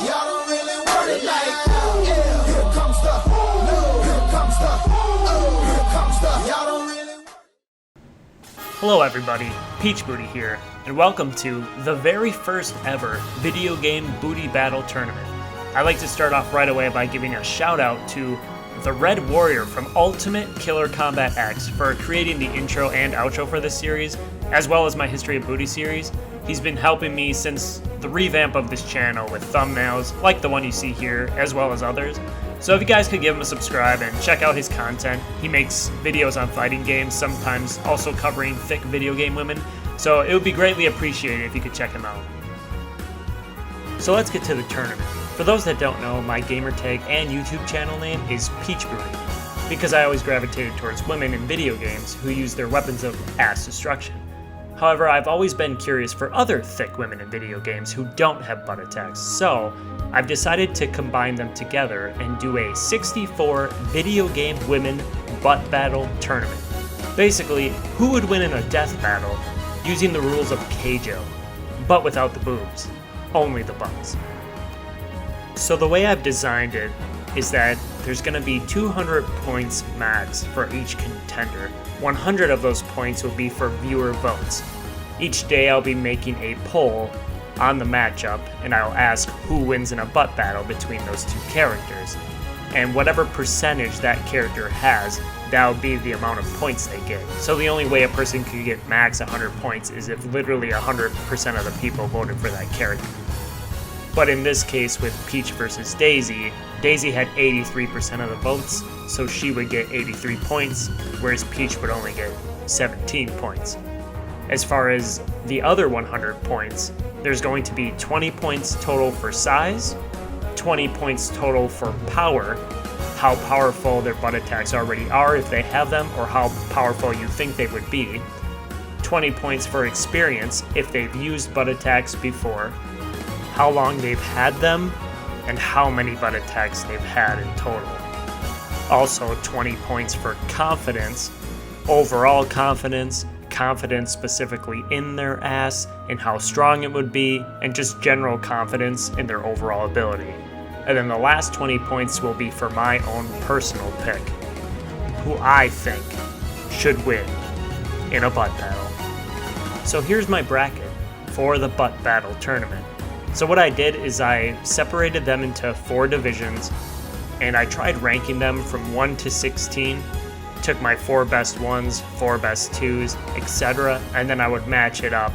y'all don't really want it like that. Yeah, here comes the, no, here comes the, oh, here comes the, y'all don't really want it. Hello everybody, Peach Booty here, and welcome to the very first ever video game booty battle tournament. I'd like to start off right away by giving a shout out to the Red Warrior from Ultimate Killer Combat X for creating the intro and outro for this series, as well as my History of Booty series. He's been helping me since the revamp of this channel with thumbnails, like the one you see here, as well as others. So if you guys could give him a subscribe and check out his content. He makes videos on fighting games, sometimes also covering thick video game women, so it would be greatly appreciated if you could check him out. So let's get to the tournament. For those that don't know, my gamertag and YouTube channel name is Peach Booty, because I always gravitated towards women in video games who use their weapons of ass destruction. However, I've always been curious for other thick women in video games who don't have butt attacks, so I've decided to combine them together and do a 64 video game women butt battle tournament. Basically, who would win in a death battle using the rules of Keijo, but without the boobs, only the butts. So the way I've designed it is that there's going to be 200 points max for each contender. 100 of those points will be for viewer votes. Each day I'll be making a poll on the matchup, and I'll ask who wins in a butt battle between those two characters. And whatever percentage that character has, that'll be the amount of points they get. So the only way a person could get max 100 points is if literally 100% of the people voted for that character. But in this case with Peach versus Daisy, Daisy had 83% of the votes, so she would get 83 points, whereas Peach would only get 17 points. As far as the other 100 points, there's going to be 20 points total for size, 20 points total for power, how powerful their butt attacks already are if they have them, or how powerful you think they would be, 20 points for experience if they've used butt attacks before, how long they've had them, and how many butt attacks they've had in total. Also 20 points for confidence, overall confidence, confidence specifically in their ass and how strong it would be, and just general confidence in their overall ability. And then the last 20 points will be for my own personal pick, who I think should win in a butt battle. So here's my bracket for the butt battle tournament. So what I did is I separated them into 4 divisions, and I tried ranking them from 1 to 16, took my 4 best 1s, 4 best 2s, etc., and then I would match it up,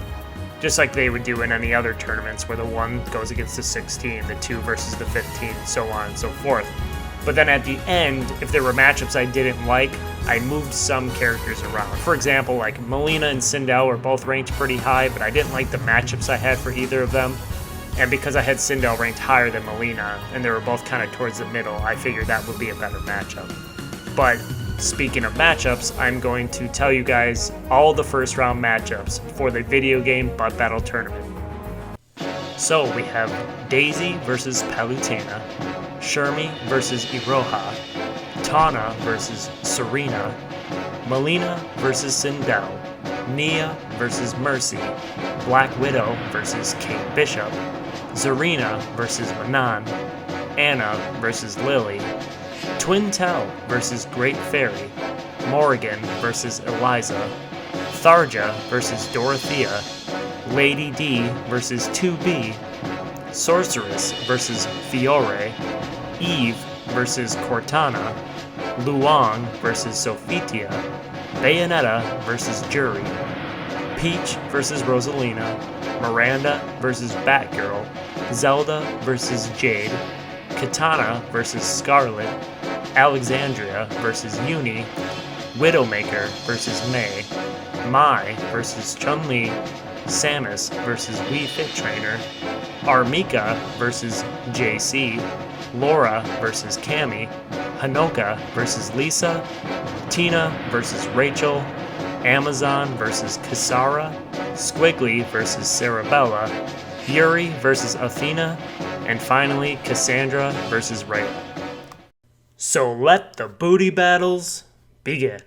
just like they would do in any other tournaments where the 1 goes against the 16, the 2 versus the 15, so on and so forth. But then at the end, if there were matchups I didn't like, I moved some characters around. For example, like Melina and Sindel were both ranked pretty high, but I didn't like the matchups I had for either of them. And because I had Sindel ranked higher than Melina, and they were both kind of towards the middle, I figured that would be a better matchup. But speaking of matchups, I'm going to tell you guys all the first round matchups for the video game butt battle tournament. So we have Daisy versus Palutena, Shermie versus Iroha, Tawna versus Serena, Melina versus Sindel, Nia versus Mercy, Black Widow versus Kate Bishop, Zarina versus Manon, Anna versus Lily, Twintel versus Great Fairy, Morrigan versus Eliza, Tharja versus Dorothea, Lady D versus 2B, Sorceress versus Fiore, Eve versus Cortana, Luong versus Sophitia, Bayonetta versus Jury, Peach versus Rosalina, Miranda versus Batgirl, Zelda versus Jade, Katana versus Scarlet, Alexandria versus Uni, Widowmaker versus Mei, Mai versus Chun-Li, Samus versus Wii Fit Trainer, Armika versus JC, Laura versus Cammy, Hanoka versus Lisa, Tina versus Rachel, Amazon versus Kisara, Squiggly versus Sarabella, Yuri versus Athena, and finally Cassandra versus Rhea. So let the booty battles begin.